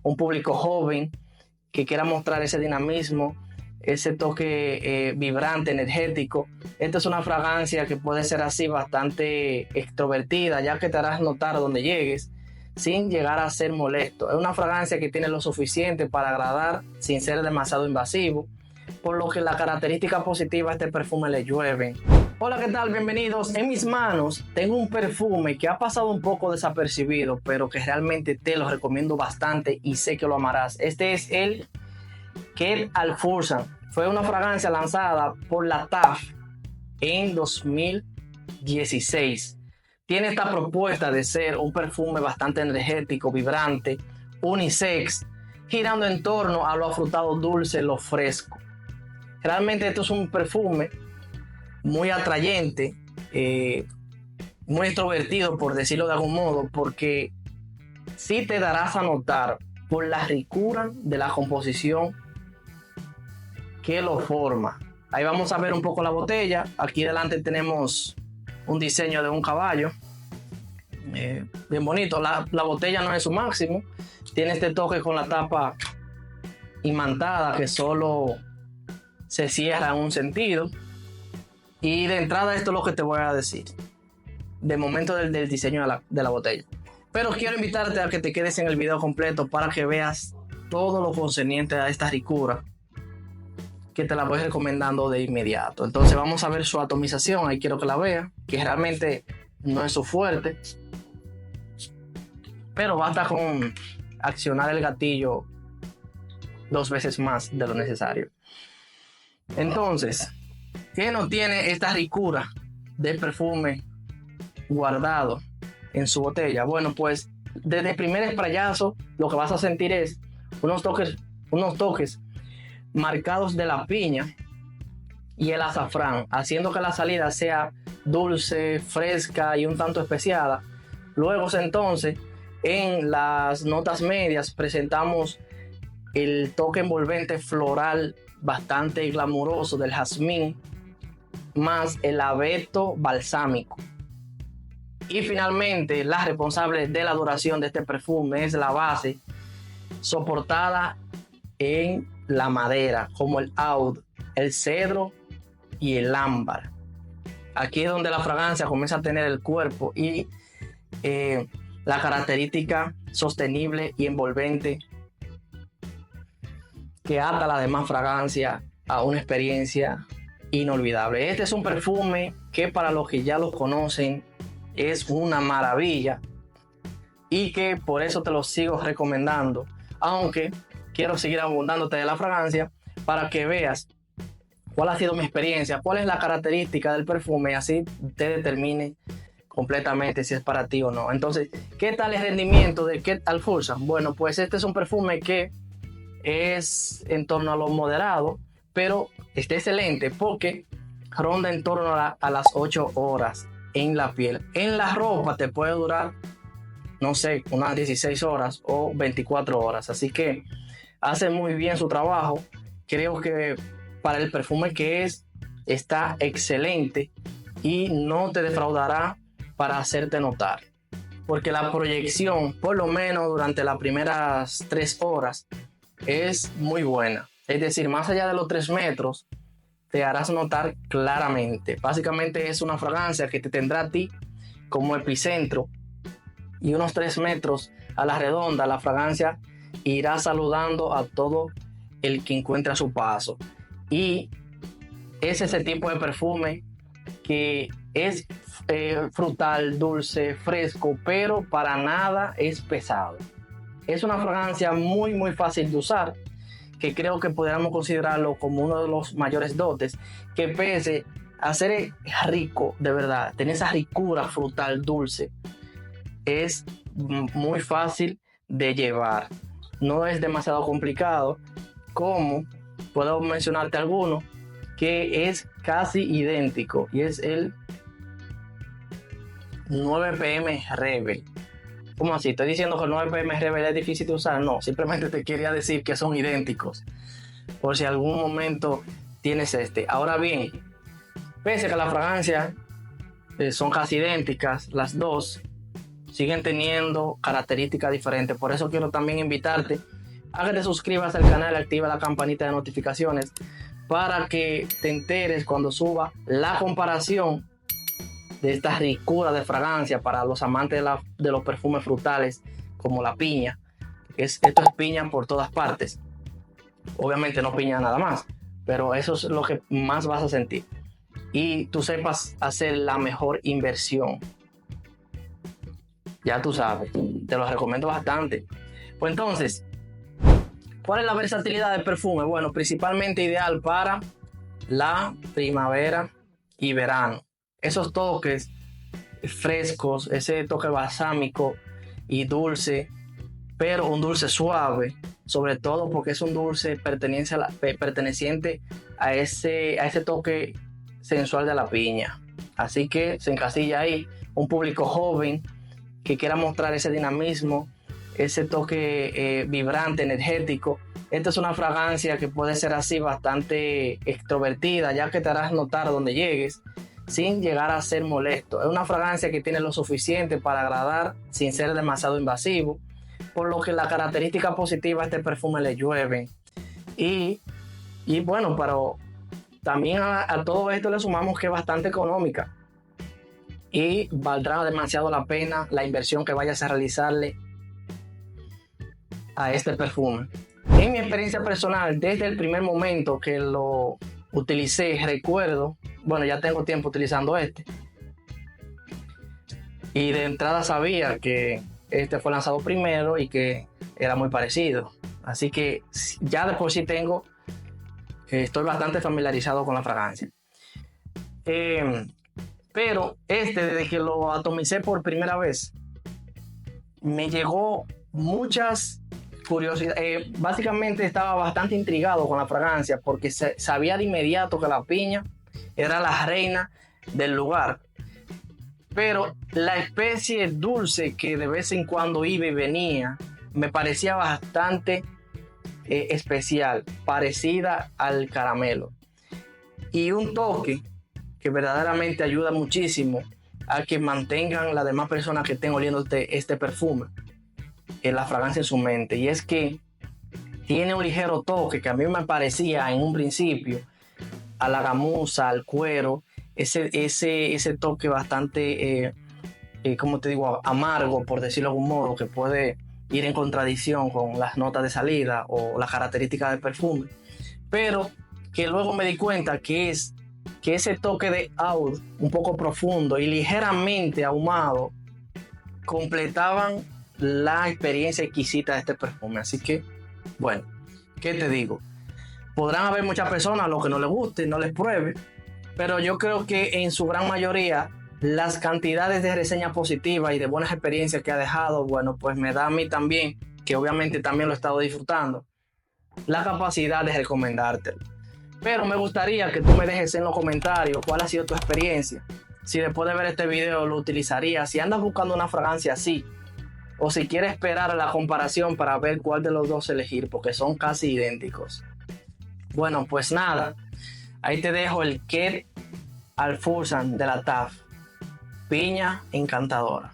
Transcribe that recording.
un público joven que quiera mostrar ese dinamismo, ese toque vibrante, energético. Esta es una fragancia que puede ser así bastante extrovertida, ya que te harás notar donde llegues, sin llegar a ser molesto. Es una fragancia que tiene lo suficiente para agradar sin ser demasiado invasivo, por lo que la característica positiva a este perfume le llueven. Hola, ¿qué tal? Bienvenidos. En mis manos tengo un perfume que ha pasado un poco desapercibido, pero que realmente te lo recomiendo bastante y sé que lo amarás. Este es el Keep Al Fursan. Fue una fragancia lanzada por la TAF en 2016. Tiene esta propuesta de ser un perfume bastante energético, vibrante, unisex, girando en torno a lo afrutado dulce, lo fresco. Realmente esto es un perfume muy atrayente, muy extrovertido, por decirlo de algún modo, porque sí te darás a notar por la ricura de la composición que lo forma. Ahí vamos a ver un poco la botella. Aquí delante tenemos un diseño de un caballo, bien bonito. La botella no es su máximo, tiene este toque con la tapa imantada que solo se cierra en un sentido. Y de entrada esto es lo que te voy a decir de momento del diseño de la botella, pero quiero invitarte a que te quedes en el video completo para que veas todo lo concerniente a esta ricura, que te la voy recomendando de inmediato. Entonces vamos a ver su atomización. Ahí quiero que la veas, que realmente no es su fuerte, pero basta con accionar el gatillo 2 veces más de lo necesario. Entonces, ¿qué no tiene esta ricura de perfume guardado en su botella? Bueno, pues desde el primer sprayazo lo que vas a sentir es unos toques marcados de la piña y el azafrán, haciendo que la salida sea dulce, fresca y un tanto especiada. Luego entonces en las notas medias presentamos el toque envolvente floral bastante glamuroso del jazmín, más el abeto balsámico. Y finalmente, la responsable de la duración de este perfume es la base, soportada en la madera, como el oud, el cedro y el ámbar. Aquí es donde la fragancia comienza a tener el cuerpo y la característica sostenible y envolvente que ata la demás fragancia a una experiencia inolvidable. Este es un perfume que, para los que ya lo conocen, es una maravilla y que por eso te lo sigo recomendando, aunque quiero seguir abundándote de la fragancia para que veas cuál ha sido mi experiencia, cuál es la característica del perfume, y así te determine completamente si es para ti o no. Entonces, ¿qué tal el rendimiento de Keep Al Fursan? Bueno, pues este es un perfume que es en torno a lo moderado, pero está excelente porque ronda en torno a las 8 horas en la piel. En la ropa te puede durar, no sé, unas 16 horas o 24 horas. Así que hace muy bien su trabajo. Creo que para el perfume que es, está excelente y no te defraudará para hacerte notar. Porque la proyección, por lo menos durante las primeras 3 horas, es muy buena. Es decir, más allá de los 3 metros, te harás notar claramente. Básicamente es una fragancia que te tendrá a ti como epicentro, y unos 3 metros a la redonda la fragancia irá saludando a todo el que encuentre a su paso. Y es ese tipo de perfume que es frutal, dulce, fresco, pero para nada es pesado. Es una fragancia muy muy fácil de usar, que creo que podríamos considerarlo como uno de los mayores dotes, que pese a ser rico de verdad, tener esa ricura frutal dulce, es muy fácil de llevar. No es demasiado complicado, como puedo mencionarte alguno que es casi idéntico, y es el 9PM Rebel. ¿Cómo así? ¿Estoy diciendo que el 9PM Rebel es difícil de usar? No, simplemente te quería decir que son idénticos, por si algún momento tienes este. Ahora bien, pese a que las fragancias son casi idénticas, las dos, siguen teniendo características diferentes. Por eso quiero también invitarte a que te suscribas al canal y activa la campanita de notificaciones para que te enteres cuando suba la comparación de esta ricura de fragancia para los amantes de los perfumes frutales como la piña. Esto es piña por todas partes. Obviamente no piña nada más, pero eso es lo que más vas a sentir. Y tú sepas hacer la mejor inversión. Ya tú sabes, te lo recomiendo bastante. Pues entonces, ¿cuál es la versatilidad del perfume? Bueno, principalmente ideal para la primavera y verano. Esos toques frescos, ese toque balsámico y dulce, pero un dulce suave, sobre todo porque es un dulce perteneciente a ese toque sensual de la piña. Así que se encasilla ahí un público joven que quiera mostrar ese dinamismo, ese toque vibrante, energético. Esta es una fragancia que puede ser así bastante extrovertida, ya que te harás notar donde llegues, sin llegar a ser molesto. Es una fragancia que tiene lo suficiente para agradar sin ser demasiado invasivo, por lo que la característica positiva a este perfume le llueve. Y bueno, pero también a todo esto le sumamos que es bastante económica y valdrá demasiado la pena la inversión que vayas a realizarle a este perfume. En mi experiencia personal, desde el primer momento que lo utilicé, recuerdo, bueno, ya tengo tiempo utilizando este, y de entrada sabía que este fue lanzado primero y que era muy parecido. Así que ya de por sí estoy bastante familiarizado con la fragancia. Pero desde que lo atomicé por primera vez, me llegó muchas curiosidades. Básicamente estaba bastante intrigado con la fragancia porque sabía de inmediato que la piña era la reina del lugar. Pero la especie dulce que de vez en cuando iba y venía me parecía bastante especial, parecida al caramelo. Y un toque que verdaderamente ayuda muchísimo a que mantengan las demás personas que estén oliendo este perfume en la fragancia en su mente. Y es que tiene un ligero toque que a mí me parecía en un principio a la gamuza, al cuero, ese toque bastante, como te digo, amargo, por decirlo de algún modo, que puede ir en contradicción con las notas de salida o las características del perfume. Pero que luego me di cuenta que ese toque de oud un poco profundo y ligeramente ahumado completaban la experiencia exquisita de este perfume. Así que, bueno, ¿qué te digo? Podrán haber muchas personas a los que no les guste, no les pruebe, pero yo creo que en su gran mayoría las cantidades de reseñas positivas y de buenas experiencias que ha dejado, bueno, pues me da a mí también, que obviamente también lo he estado disfrutando, la capacidad de recomendártelo. Pero me gustaría que tú me dejes en los comentarios cuál ha sido tu experiencia. Si después de ver este video lo utilizarías, si andas buscando una fragancia así, o si quieres esperar a la comparación para ver cuál de los dos elegir, porque son casi idénticos. Bueno, pues nada, ahí te dejo el Ked Al Fursan de la TAF, piña encantadora.